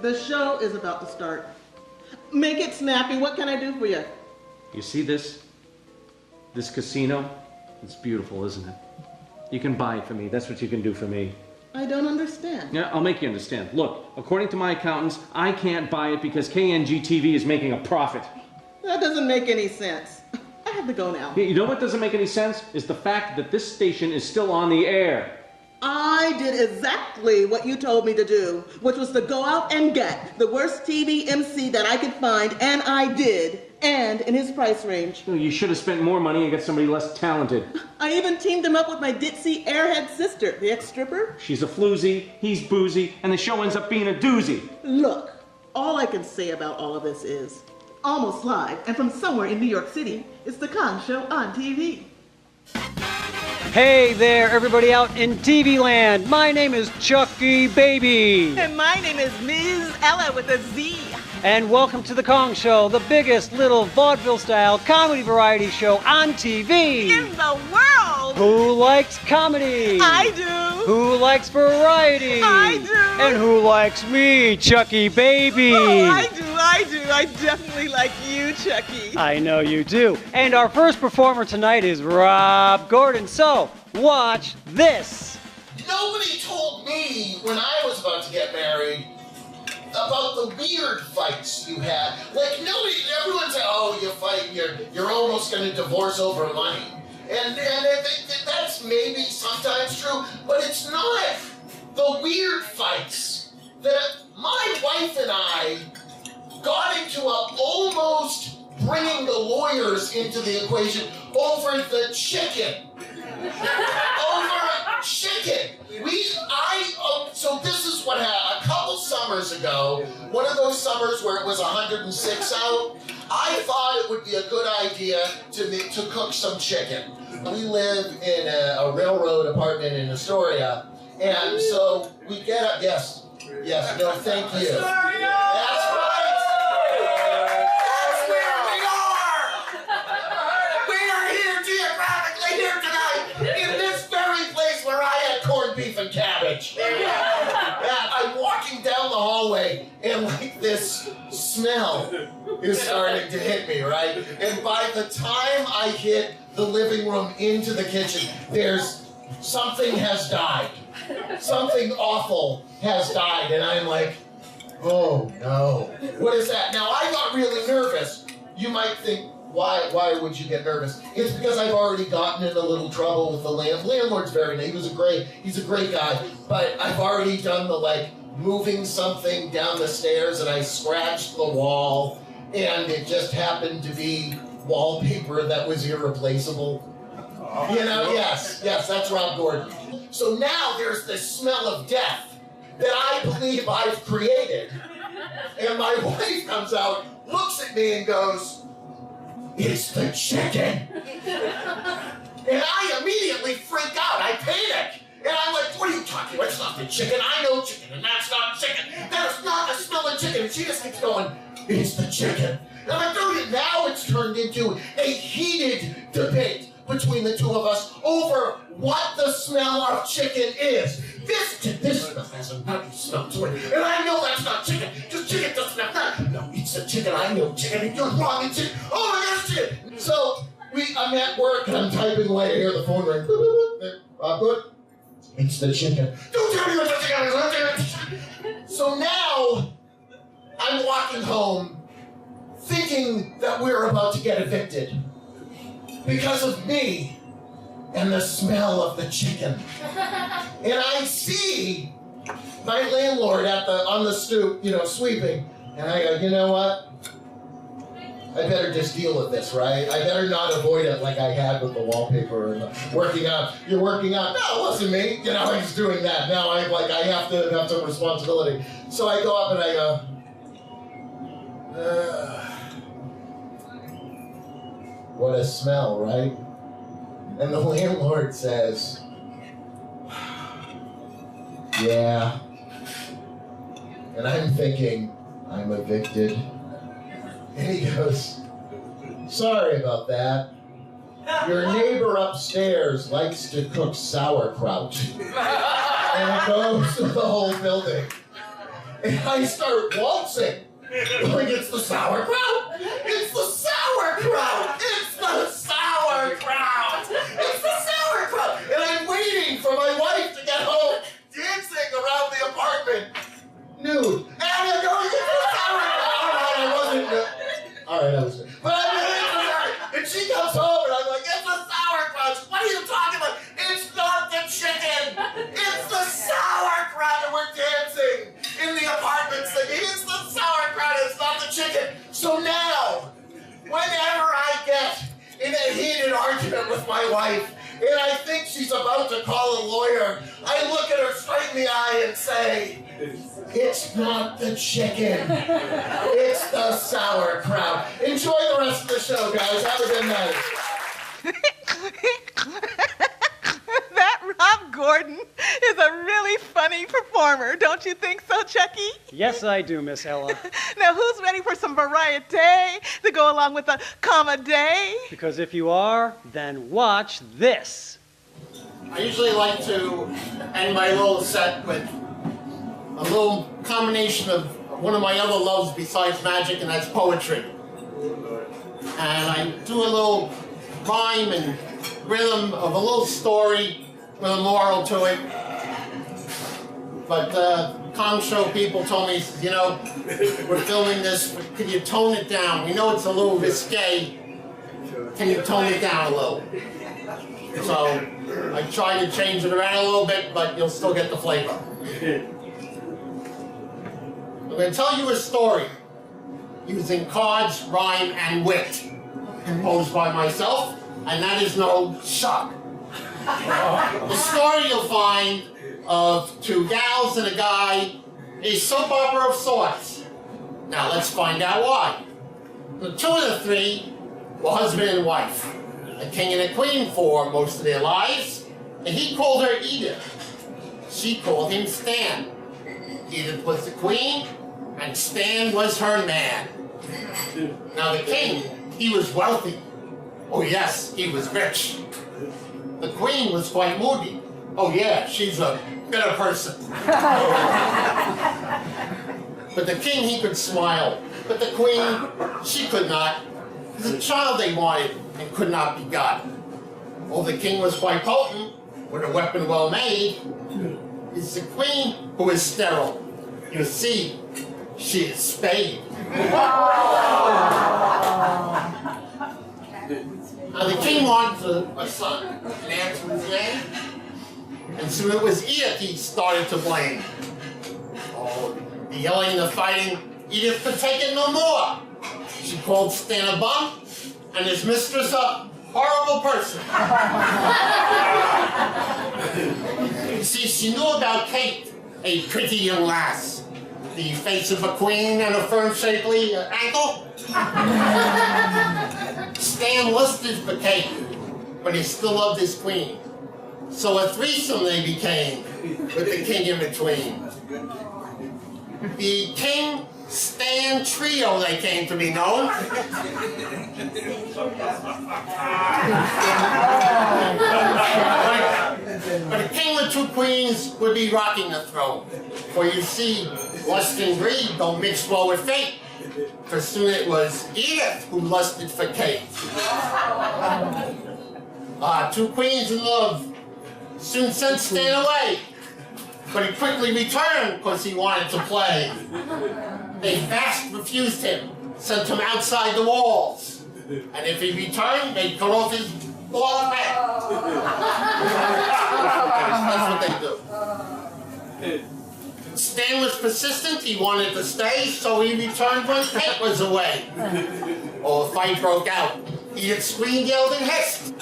The show is about to start. Make it snappy. What can I do for you? You see this? This casino? It's beautiful, isn't it? You can buy it for me. That's what you can do for me. I don't understand. Yeah, I'll make you understand. Look, according to my accountants, I can't buy it because KNG-TV is making a profit. That doesn't make any sense. I have to go now. You know what doesn't make any sense? Is the fact that this station is still on the air. I did exactly what you told me to do, which was to go out and get the worst TV MC that I could find, and I did, and in his price range. You should have spent more money and got somebody less talented. I even teamed him up with my ditzy airhead sister, the ex-stripper. She's a floozy, he's boozy, and the show ends up being a doozy. Look, all I can say about all of this is, almost live, and from somewhere in New York City, it's the Kong Show on TV. Hey there, everybody out in TV land. My name is Chucky Baby. And my name is Ms. Ella with a Z. And welcome to The Kong Show, the biggest little vaudeville-style comedy variety show on TV. In the world! Who likes comedy? I do. Who likes variety? I do. And who likes me, Chucky Baby? Oh, I do. I definitely like you, Chucky. I know you do. And our first performer tonight is Rob Gordon. So, watch this. Nobody told me when I was about to get married about the weird fights you had. Like, everyone said, oh, you fight, you're almost going to divorce over money. And that's maybe sometimes true, but it's not the weird fights that my wife and I got into almost bringing the lawyers into the equation over the chicken. Over chicken. So this is what happened. A couple summers ago, one of those summers where it was 106 out, I thought it would be a good idea to cook some chicken. We live in a railroad apartment in Astoria, and so we get up. Yes, no, thank you. That's right. That's where we are. We are here geographically here tonight in this very place where I had corned beef and cabbage. I'm walking down the hallway, and like this smell is starting to hit me, right? And by the time I hit the living room into the kitchen, something has died. Something awful has died, and I'm like, oh no. What is that? Now, I got really nervous. You might think, why would you get nervous? It's because I've already gotten in a little trouble with the landlord's very nice. He's a great guy, but I've already done the moving something down the stairs, and I scratched the wall, and it just happened to be wallpaper that was irreplaceable. Yes, that's Rob Gordon. So now there's this smell of death that I believe I've created. And my wife comes out, looks at me and goes, "It's the chicken." And I immediately freak out, I panic. And I'm like, what are you talking about? It's not the chicken, I know chicken, and that's not chicken. That is not the smell of chicken. And she just keeps going, "It's the chicken." And I'm like, now it's turned into a heated debate between the two of us over what the smell of chicken is. This stuff has a nutty smell to it, and I know that's not chicken. Just chicken doesn't have nut. No, it's the chicken. I know chicken, and you're wrong. It's chicken. Oh my gosh, chicken. So I'm at work, and I'm typing away. I hear the phone ring. Rob Good. It's the chicken. Don't tell me what the chicken is. So now I'm walking home, thinking that we're about to get evicted because of me and the smell of the chicken. And I see my landlord on the stoop, sweeping, and I go, you know what? I better just deal with this, right? I better not avoid it like I had with the wallpaper and working out. You're working out. No, it wasn't me. I was doing that. Now I have to have some responsibility. So I go up and I go, what a smell, right? And the landlord says, yeah. And I'm thinking, I'm evicted. And he goes, sorry about that. Your neighbor upstairs likes to cook sauerkraut. And it goes to the whole building. And I start waltzing. Like it's the sauerkraut. It's the sauerkraut. It's the sauerkraut. It's the sauerkraut. And I'm waiting for my wife to get home, dancing around the apartment, nude. And I'm going, it's the sauerkraut. All right, I wasn't nude. All right, I was good. But I'm like, it's the sauerkraut. And she comes home and I'm like, it's the sauerkraut. What are you talking about? It's not the chicken. It's the sauerkraut. And we're dancing in the apartment singing, it's the sauerkraut, it's not the chicken. So now, whenever I get in a heated argument with my wife, and I think she's about to call a lawyer, I look at her straight in the eye and say, it's not the chicken, it's the sauerkraut. Enjoy the rest of the show, guys. Have a good night. That Rob Gordon is a really funny performer. Don't you think so, Chucky? Yes, I do, Miss Ella. Now, who's ready for some variety to go along with the comedy? Because if you are, then watch this. I usually like to end my little set with a little combination of one of my other loves besides magic, and that's poetry. And I do a little rhyme and rhythm of a little story with a moral to it. But Kong show people told me, you know, we're filming this, can you tone it down? We know it's a little risque. Can you tone it down a little? So I try to change it around a little bit, but you'll still get the flavor. I'm going to tell you a story using cards, rhyme, and wit, composed by myself, and that is no shock. The story you'll find of two gals and a guy, a soap opera of sorts. Now let's find out why. The two of the three were husband and wife, a king and a queen for most of their lives, and he called her Edith. She called him Stan. Edith was the queen, and Stan was her man. Now the king, he was wealthy. Oh yes, he was rich. The queen was quite moody. Oh yeah, she's a bitter person. But the king, he could smile. But the queen, she could not. It was a child they wanted and could not be gotten. Oh, the king was quite potent, with a weapon well made. It's the queen who is sterile. You see, she is spayed. Now the king wanted a son, an heir to his name, and soon it was Edith he started to blame. Oh, the yelling, the fighting, Edith could take it no more. She called Stan a bum, and his mistress a horrible person. You see, she knew about Kate, a pretty young lass, the face of a queen and a firm, shapely ankle. Stan lusted for Kate, but he still loved his queen. So a threesome they became, with the king in between. The King Stan Trio, they came to be known. But a king with two queens would be rocking the throne. For you see, lust and greed don't mix well with fate. For soon it was Edith who lusted for Kate. Two queens in love soon sent Stan away. But he quickly returned because he wanted to play. They fast refused him, sent him outside the walls. And if he returned, they'd cut off his ball of head. That's what they do. Stan was persistent, he wanted to stay, so he returned when Kate was away. Oh, a fight broke out. Edith screamed, yelled, and hissed.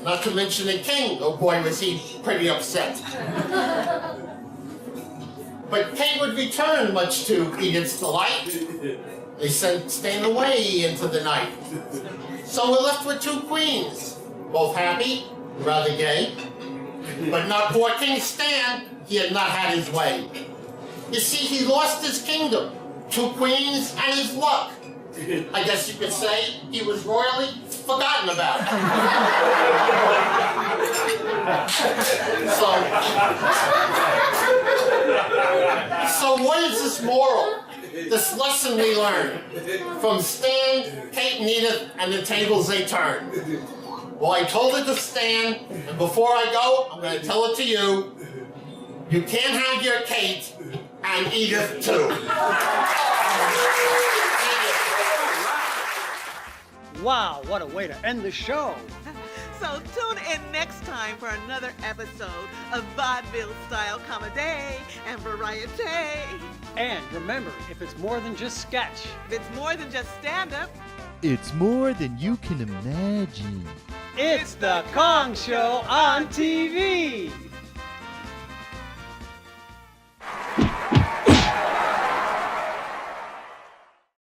Not to mention the king, oh boy was he pretty upset. But Kate would return, much to Edith's delight. They sent Stan away into the night. So we're left with two queens, both happy, rather gay. But not poor King Stan, he had not had his way. You see, he lost his kingdom, two queens, and his luck. I guess you could say he was royally forgotten about. So So what is this moral? This lesson we learned from Stan, Kate, and Edith, and the tables they turn. Well, I told it to Stan, and before I go, I'm going to tell it to you. You can't have your Kate and Edith too. Wow, what a way to end the show. So tune in next time for another episode of vaudeville-style comedy and variety. And remember, if it's more than just sketch, If it's more than just stand-up, It's more than you can imagine. it's the Kong Show on TV.